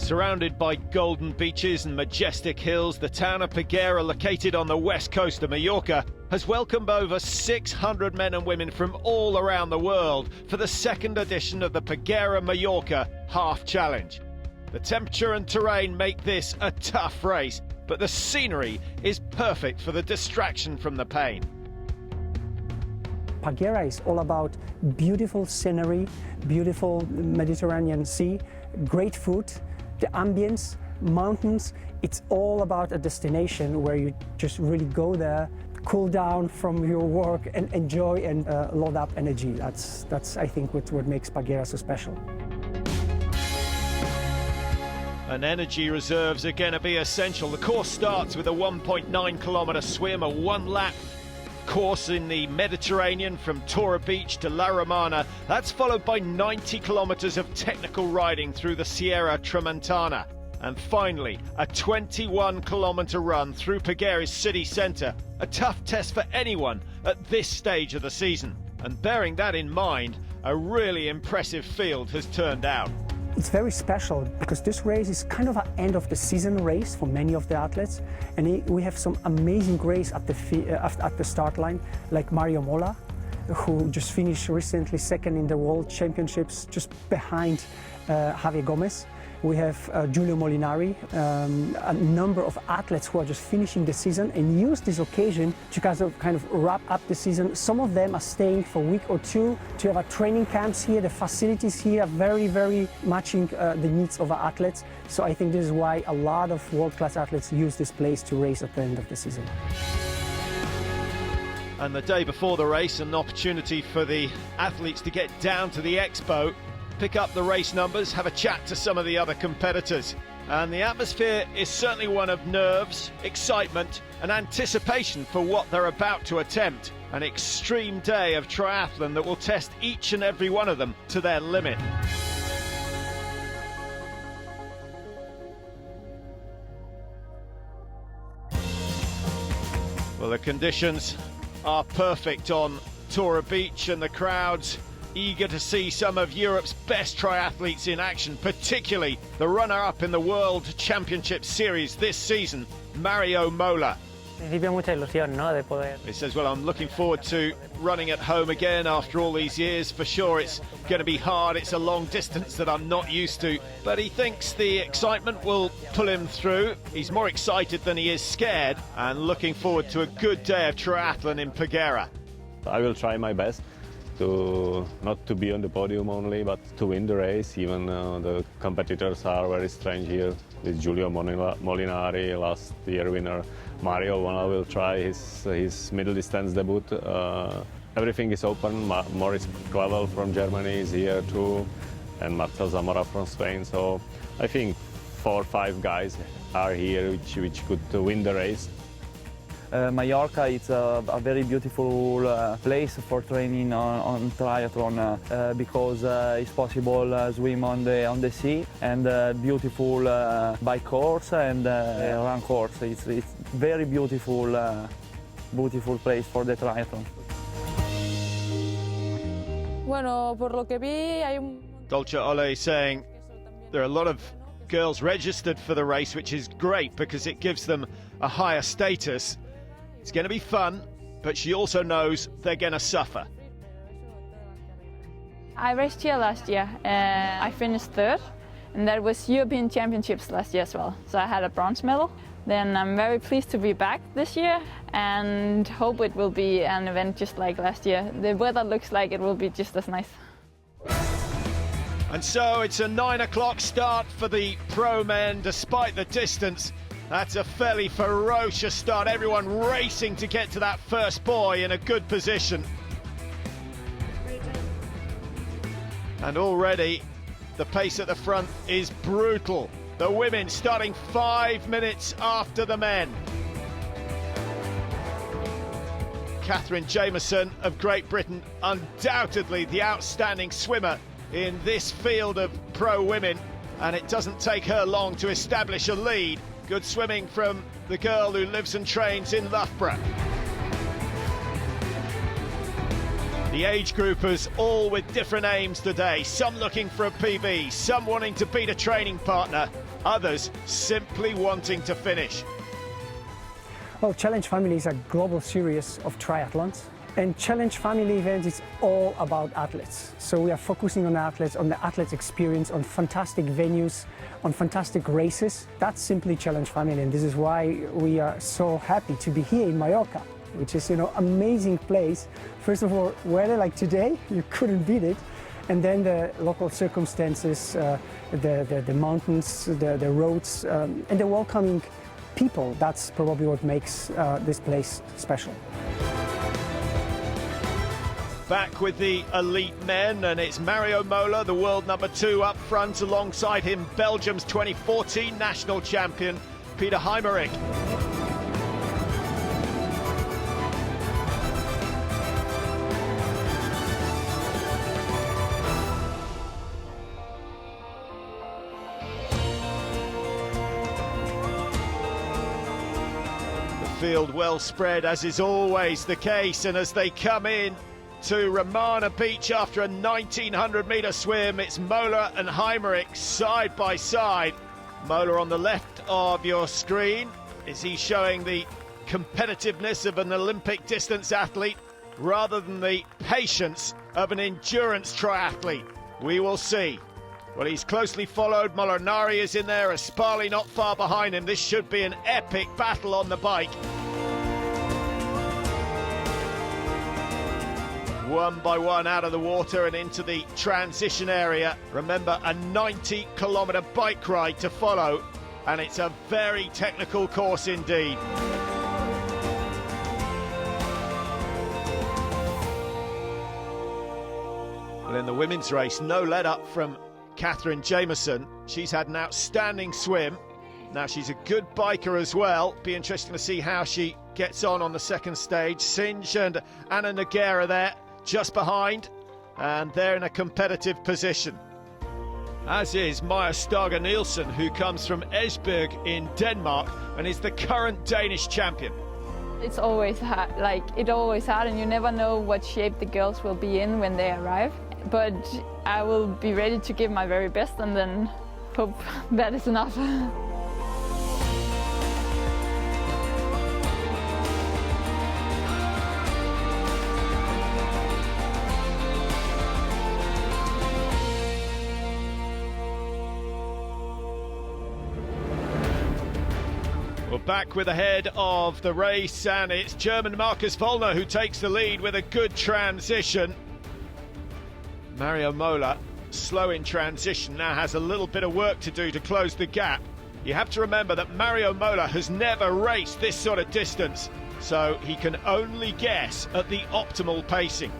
Surrounded by golden beaches and majestic hills, the town of Paguera, located on the west coast of Mallorca, has welcomed over 600 men and women from all around the world for the second edition of the Paguera Mallorca Half Challenge. The temperature and terrain make this a tough race, but the scenery is perfect for the distraction from the pain. Paguera is all about beautiful scenery, beautiful Mediterranean Sea, great food, the ambience, mountains. It's all about a destination where you just really go there, cool down from your work and enjoy and load up energy. That's I think what makes Paguera so special. And energy reserves are going to be essential. The course starts with a 1.9 kilometre swim, a one-lap course in the Mediterranean from Tora Beach to La Romana. That's followed by 90 kilometres of technical riding through the Sierra Tramontana. And finally, a 21-kilometre run through Paguera's city centre, a tough test for anyone at this stage of the season. And bearing that in mind, a really impressive field has turned out. It's very special because this race is kind of an end of the season race for many of the athletes, and we have some amazing race at the start line, like Mario Mola, who just finished recently second in the World Championships, just behind Javier Gomez. We have Giulio Molinari, a number of athletes who are just finishing the season and use this occasion to kind of wrap up the season. Some of them are staying for a week or two to have our training camps here. The facilities here are very, very matching the needs of our athletes. So I think this is why a lot of world-class athletes use this place to race at the end of the season. And the day before the race, an opportunity for the athletes to get down to the expo, pick up the race numbers, have a chat to some of the other competitors. And the atmosphere is certainly one of nerves, excitement and anticipation for what they're about to attempt. An extreme day of triathlon that will test each and every one of them to their limit. Well, the conditions are perfect on Tora Beach, and the crowds eager to see some of Europe's best triathletes in action, particularly the runner-up in the World Championship Series this season, Mario Mola. He says, well, I'm looking forward to running at home again after all these years. For sure, it's going to be hard. It's a long distance that I'm not used to. But he thinks the excitement will pull him through. He's more excited than he is scared, and looking forward to a good day of triathlon in Paguera. I will try my best to not to be on the podium only, but to win the race. Even the competitors are very strange here. This Giulio Molinari, last year winner. Mario will try his middle distance debut. Everything is open. Maurice Clavel from Germany is here too, and Marcel Zamora from Spain. So I think 4 or 5 guys are here which could win the race. Mallorca is a very beautiful place for training on triathlon because it's possible swim on the sea, and beautiful bike course and run course. It's very beautiful place for the triathlon. Dolce Ole saying there are a lot of girls registered for the race, which is great because it gives them a higher status. It's going to be fun, but she also knows they're going to suffer. I raced here last year. I finished 3rd, and that was European Championships last year as well. So I had a bronze medal. Then I'm very pleased to be back this year and hope it will be an event just like last year. The weather looks like it will be just as nice. And so it's a 9 o'clock start for the pro men, despite the distance. That's a fairly ferocious start, everyone racing to get to that first buoy in a good position. And already the pace at the front is brutal. The women starting 5 minutes after the men. Katherine Jamison of Great Britain, undoubtedly the outstanding swimmer in this field of pro women, and it doesn't take her long to establish a lead. Good swimming from the girl who lives and trains in Loughborough. The age groupers all with different aims today, some looking for a PB, some wanting to beat a training partner, others simply wanting to finish. Well, Challenge Family is a global series of triathlons. And Challenge Family events is all about athletes. So we are focusing on athletes, on the athletes' experience, on fantastic venues, on fantastic races. That's simply Challenge Family, and this is why we are so happy to be here in Mallorca, which is, amazing place. First of all, weather like today, you couldn't beat it. And then the local circumstances, the mountains, the roads, and the welcoming people. That's probably what makes this place special. Back with the elite men, and it's Mario Mola, the world number 2, up front. Alongside him, Belgium's 2014 national champion, Peter Heimerich. The field well spread, as is always the case, and as they come in to Romana Beach after a 1900-metre swim, it's Mola and Heimerich side by side. Mola on the left of your screen. Is he showing the competitiveness of an Olympic distance athlete rather than the patience of an endurance triathlete? We will see. Well, he's closely followed. Molinari is in there, Aspali not far behind him. This should be an epic battle on the bike. One by one out of the water and into the transition area. Remember, a 90-kilometre bike ride to follow, and it's a very technical course indeed. Well, in the women's race, no let up from Katherine Jamison. She's had an outstanding swim. Now, she's a good biker as well. Be interesting to see how she gets on the second stage. Singe and Anna Noguera there, just behind, and they're in a competitive position. As is Maja Stager Nielsen, who comes from Esbjerg in Denmark and is the current Danish champion. It's always hard, and you never know what shape the girls will be in when they arrive. But I will be ready to give my very best and then hope that is enough. We're back with the head of the race, and it's German Marcus Vollner who takes the lead with a good transition. Mario Mola, slow in transition, now has a little bit of work to do to close the gap. You have to remember that Mario Mola has never raced this sort of distance, so he can only guess at the optimal pacing.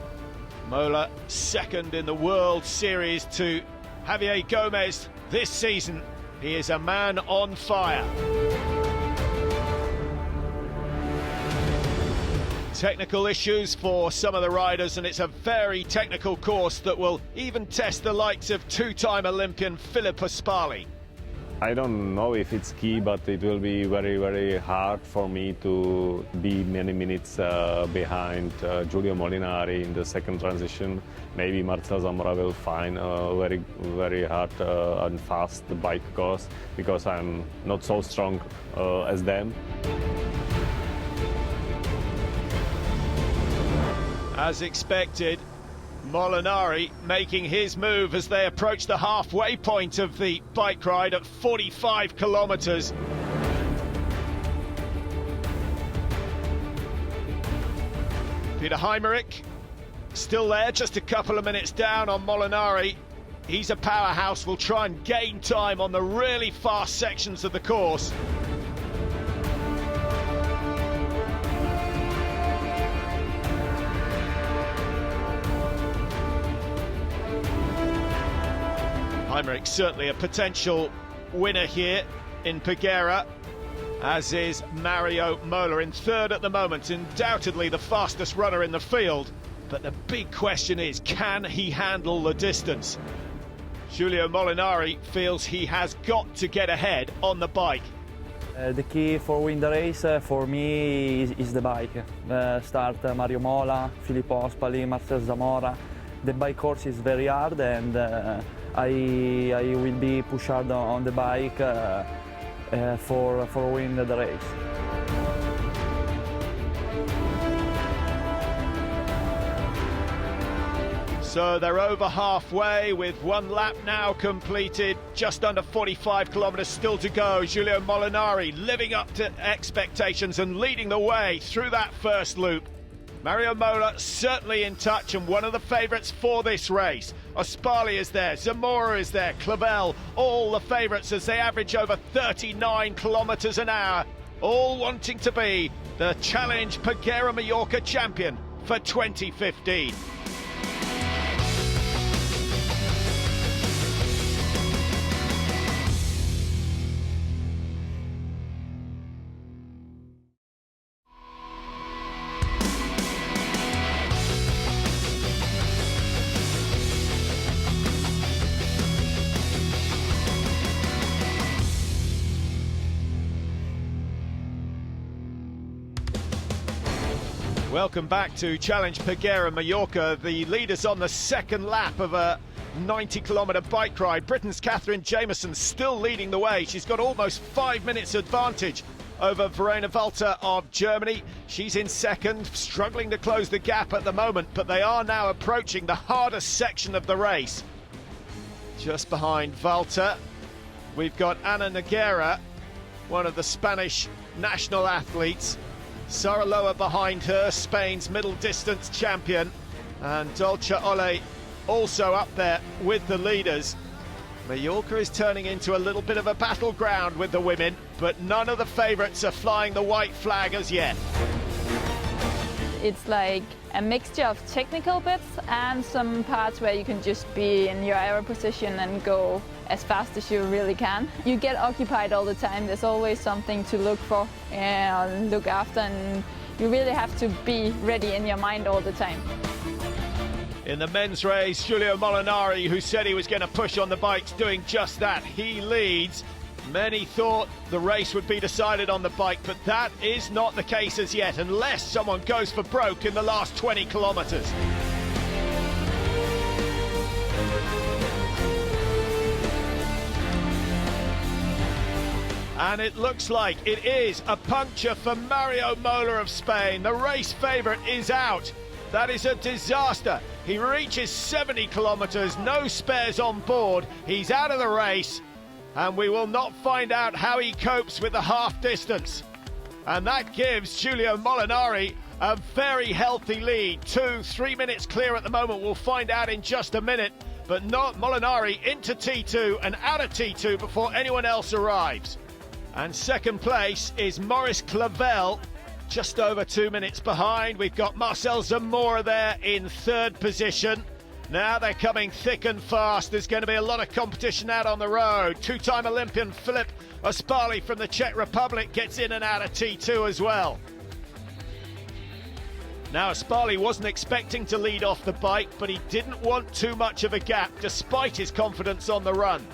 Mola second in the World Series to Javier Gomez this season. He is a man on fire. Technical issues for some of the riders, and it's a very technical course that will even test the likes of two-time Olympian Filippo Aspali. I don't know if it's key, but it will be very, very hard for me to be many minutes behind Giulio Molinari in the second transition. Maybe Marcel Zamora will find a very, very hard and fast bike course because I'm not so strong as them. As expected, Molinari making his move as they approach the halfway point of the bike ride at 45 kilometres. Peter Heimerich still there, just a couple of minutes down on Molinari. He's a powerhouse, will try and gain time on the really fast sections of the course. Heimerich certainly a potential winner here in Paguera, as is Mario Mola in third at the moment, undoubtedly the fastest runner in the field. But the big question is, can he handle the distance? Giulio Molinari feels he has got to get ahead on the bike. The key for win the race for me is the bike. Start Mario Mola, Filippo Aspali, Marcel Zamora. The bike course is very hard, and I will be pushed hard on the bike for win the race. So they're over halfway with one lap now completed, just under 45 kilometers still to go. Giulio Molinari living up to expectations and leading the way through that first loop. Mario Mola certainly in touch and one of the favourites for this race. Ospali is there, Zamora is there, Clavel, all the favourites as they average over 39 kilometres an hour, all wanting to be the Challenge Paguera Mallorca champion for 2015. Welcome back to Challenge Paguera Mallorca. The leaders on the second lap of a 90-kilometre bike ride. Britain's Katherine Jamison still leading the way. She's got almost 5 minutes advantage over Verena Walter of Germany. She's in second, struggling to close the gap at the moment, but they are now approaching the hardest section of the race. Just behind Walter, we've got Ana Nogueira, one of the Spanish national athletes. Sara Loa behind her, Spain's middle distance champion, and Dolce Ole also up there with the leaders. Mallorca is turning into a little bit of a battleground with the women, but none of the favourites are flying the white flag as yet. It's like a mixture of technical bits and some parts where you can just be in your aero position and go as fast as you really can. You get occupied all the time. There's always something to look for and look after, and you really have to be ready in your mind all the time. In the men's race, Giulio Molinari, who said he was going to push on the bikes, doing just that. He leads. Many thought the race would be decided on the bike, but that is not the case as yet, unless someone goes for broke in the last 20 kilometres. And it looks like it is a puncture for Mario Mola of Spain. The race favourite is out. That is a disaster. He reaches 70 kilometres, no spares on board. He's out of the race, and we will not find out how he copes with the half distance. And that gives Giulio Molinari a very healthy lead. 2-3 minutes clear at the moment. We'll find out in just a minute. But not Molinari into T2 and out of T2 before anyone else arrives. And second place is Maurice Clavel, just over 2 minutes behind. We've got Marcel Zamora there in third position. Now they're coming thick and fast. There's going to be a lot of competition out on the road. Two-time Olympian Filip Ospali from the Czech Republic gets in and out of T2 as well. Now Ospali wasn't expecting to lead off the bike, but he didn't want too much of a gap despite his confidence on the run.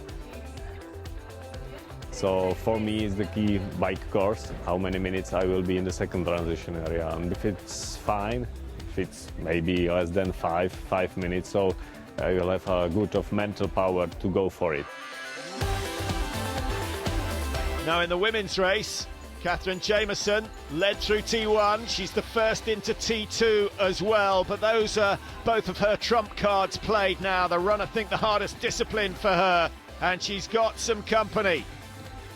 So for me, it's the key bike course, how many minutes I will be in the second transition area. And if it's fine, if it's maybe less than five minutes, so I will have a good of mental power to go for it. Now in the women's race, Katherine Jamison led through T1. She's the first into T2 as well, but those are both of her trump cards played now. The run, I think, the hardest discipline for her, and she's got some company.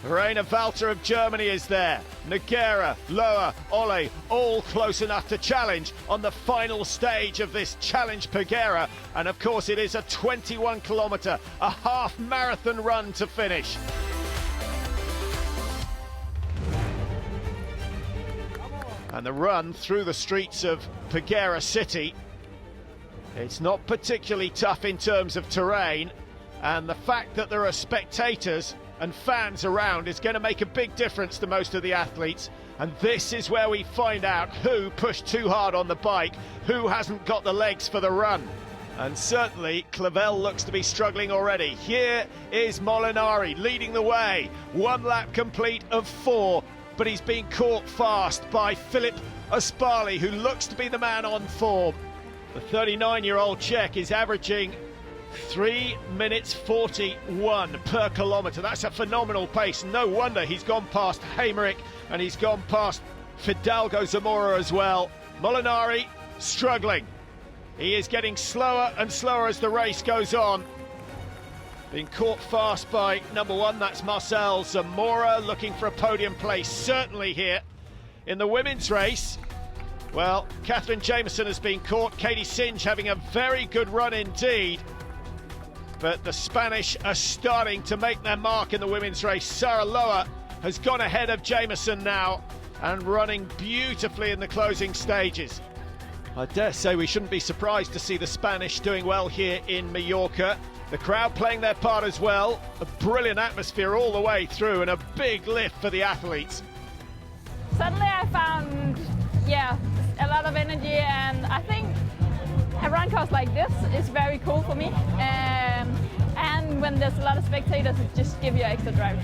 Verena Walter of Germany is there. Nogueira, Loa, Ole, all close enough to challenge on the final stage of this Challenge Paguera. And of course it is a 21 kilometre, a half marathon run to finish. And the run through the streets of Paguera city, it's not particularly tough in terms of terrain, and the fact that there are spectators and fans around is going to make a big difference to most of the athletes. And this is where we find out who pushed too hard on the bike, who hasn't got the legs for the run. And certainly Clavel looks to be struggling already. Here is Molinari leading the way, 1 lap complete of 4, but he's been caught fast by Filip Ospali, who looks to be the man on form. The 39-year-old Czech is averaging 3 minutes 41 per kilometre. That's a phenomenal pace. No wonder he's gone past Heimerick and he's gone past Fidalgo Zamora as well. Molinari struggling. He is getting slower and slower as the race goes on. Being caught fast by number one, that's Marcel Zamora, looking for a podium place certainly here. In the women's race, well, Katherine Jamison has been caught. Katie Singe having a very good run indeed. But the Spanish are starting to make their mark in the women's race. Sarah Lower has gone ahead of Jamison now and running beautifully in the closing stages. I dare say we shouldn't be surprised to see the Spanish doing well here in Mallorca. The crowd playing their part as well. A brilliant atmosphere all the way through and a big lift for the athletes. Suddenly I found, a lot of energy, and I think a run course like this is very cool for me. And when there's a lot of spectators, it just gives you extra drive.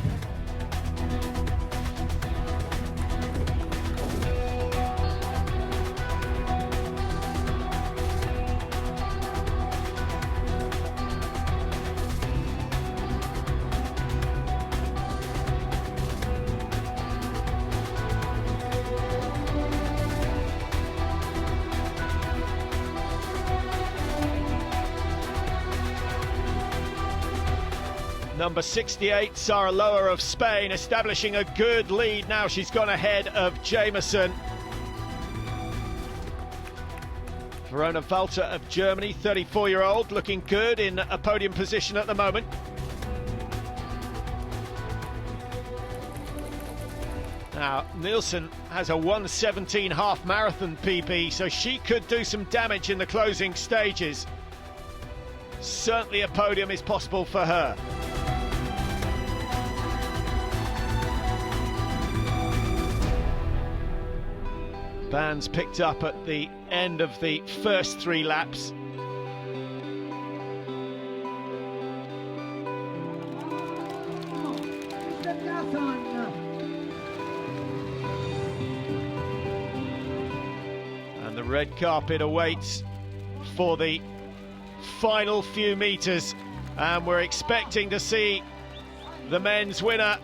Number 68, Sarah Lower of Spain, establishing a good lead. Now she's gone ahead of Jamison. Verona Walter of Germany, 34-year-old, looking good in a podium position at the moment. Now, Nielsen has a 1:17 half marathon PB, so she could do some damage in the closing stages. Certainly a podium is possible for her. Bands picked up at the end of the first 3 laps. And the red carpet awaits for the final few metres, and we're expecting to see the men's winner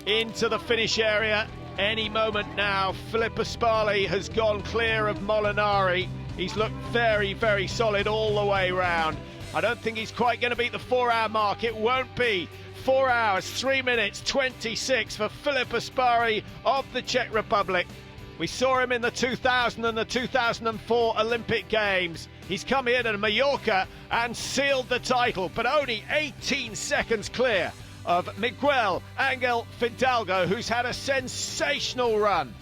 into the finish area any moment now. Filippo Spali has gone clear of Molinari. He's looked very, very solid all the way round. I don't think he's quite going to beat the 4-hour mark. It won't be 4 hours, 3 minutes 26 for Filippo Spali of the Czech Republic. We saw him in the 2000 and the 2004 Olympic Games. He's come here to Mallorca and sealed the title, but only 18 seconds clear of Miguel Angel Fidalgo, who's had a sensational run.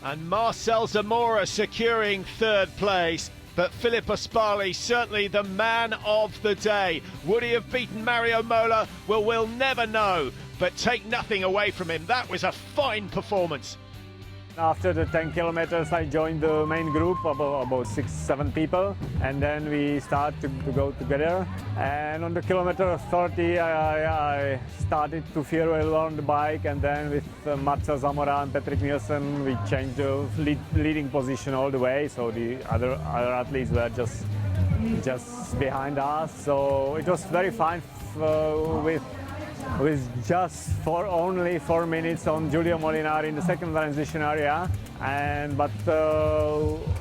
And Marcel Zamora securing 3rd place, but Filippo Spali certainly the man of the day. Would he have beaten Mario Mola? Well, we'll never know, but take nothing away from him. That was a fine performance. After the 10 kilometers, I joined the main group, about 6-7 people, and then we start to go together. And on the kilometer 30, I started to feel well on the bike, and then with Marcel Zamora and Patrick Nielsen, we changed the leading position all the way. So the other athletes were just behind us. So it was very fine with just only 4 minutes on Giulio Molinari in the second transition area, but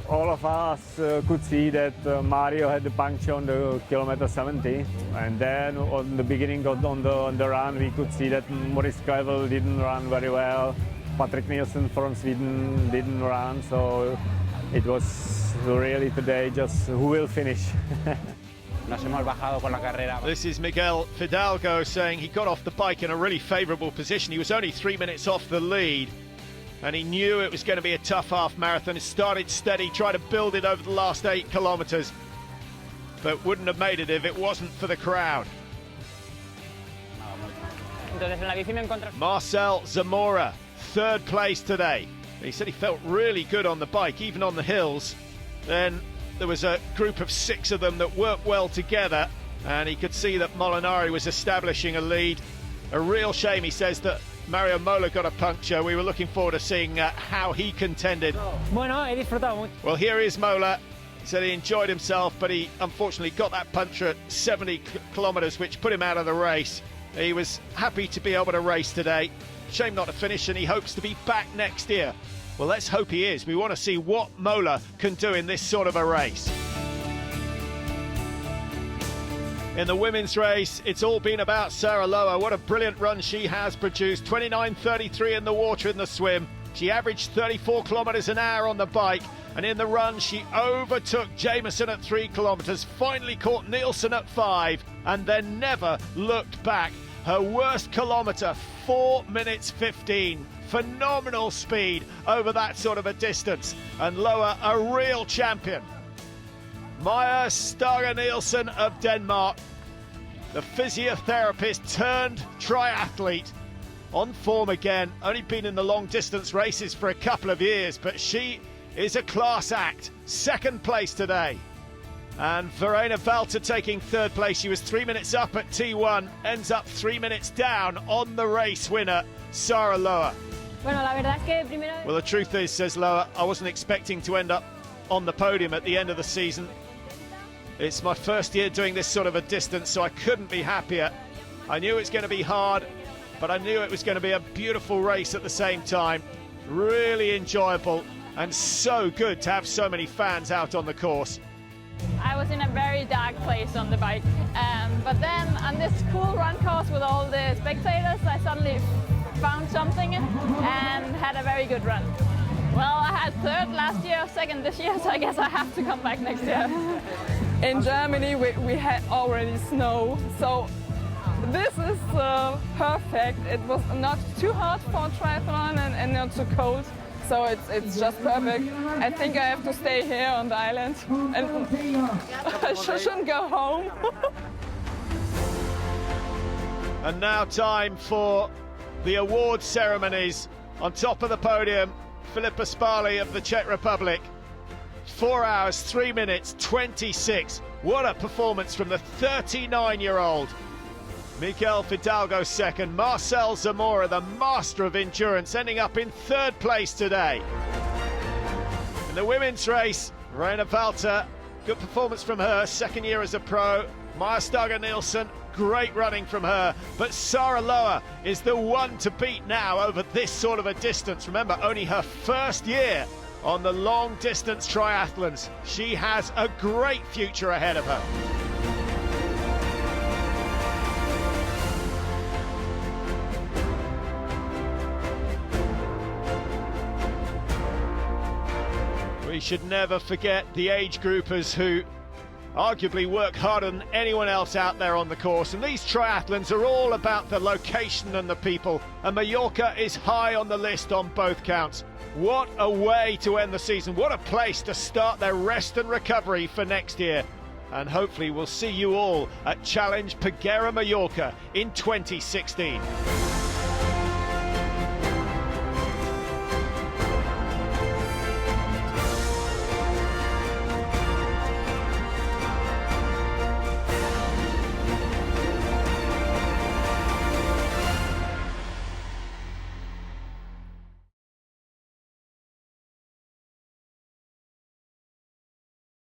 all of us could see that Mario had the puncture on the kilometer 70, and then on the beginning on the run we could see that Maurice Clavel didn't run very well. Patrick Nielsen from Sweden didn't run, so it was really today just who will finish. This is Miguel Fidalgo saying he got off the bike in a really favourable position. He was only 3 minutes off the lead, and he knew it was going to be a tough half marathon. He started steady, tried to build it over the last 8 kilometres, but wouldn't have made it if it wasn't for the crowd. Marcel Zamora, 3rd place today. He said he felt really good on the bike, even on the hills. Then there was a group of 6 of them that worked well together, and he could see that Molinari was establishing a lead. A real shame, he says, that Mario Mola got a puncture. We were looking forward to seeing how he contended. Well, here is Mola. He said he enjoyed himself, but he unfortunately got that puncture at 70 kilometres, which put him out of the race. He was happy to be able to race today. Shame not to finish, and he hopes to be back next year. Well, let's hope he is. We want to see what Mola can do in this sort of a race. In the women's race, it's all been about Sarah Lower. What a brilliant run she has produced. 29.33 in the water in the swim. She averaged 34 kilometres an hour on the bike. And in the run, she overtook Jamison at 3 kilometres, finally caught Nielsen at 5, and then never looked back. Her worst kilometre, 4 minutes 15. Phenomenal speed over that sort of a distance. And Lower, a real champion. Maja Stager Nielsen of Denmark, the physiotherapist turned triathlete, on form again. Only been in the long distance races for a couple of years, but she is a class act. Second place today. And Verena Walter taking third place. She was 3 minutes up at T1, ends up 3 minutes down on the race winner, Sarah Lower. Well, the truth is, says Lower, I wasn't expecting to end up on the podium at the end of the season. It's my first year doing this sort of a distance, so I couldn't be happier. I knew it was going to be hard, but I knew it was going to be a beautiful race at the same time. Really enjoyable. And so good to have so many fans out on the course. I was in a very dark place on the bike, but then on this cool run course with all the spectators, I suddenly found something and had a very good run. Well, I had third last year, second this year, so I guess I have to come back next year. In Germany, we had already snow, so this is perfect. It was not too hot for triathlon and not too cold. So it's just perfect. I think I have to stay here on the island and I shouldn't go home. And now time for the award ceremonies. On top of the podium, Filippa Spali of the Czech Republic. 4 hours, 3 minutes, 26. What a performance from the 39-year-old. Miguel Fidalgo second, Marcel Zamora, the master of endurance, ending up in third place today. In the women's race, Verena Walter, good performance from her, second year as a pro. Maja Stager Nielsen, great running from her. But Sarah Lower is the one to beat now over this sort of a distance. Remember, only her first year on the long distance triathlons. She has a great future ahead of her. We should never forget the age groupers who arguably work harder than anyone else out there on the course. And these triathlons are all about the location and the people. And Mallorca is high on the list on both counts. What a way to end the season. What a place to start their rest and recovery for next year. And hopefully we'll see you all at Challenge Paguera Mallorca in 2016.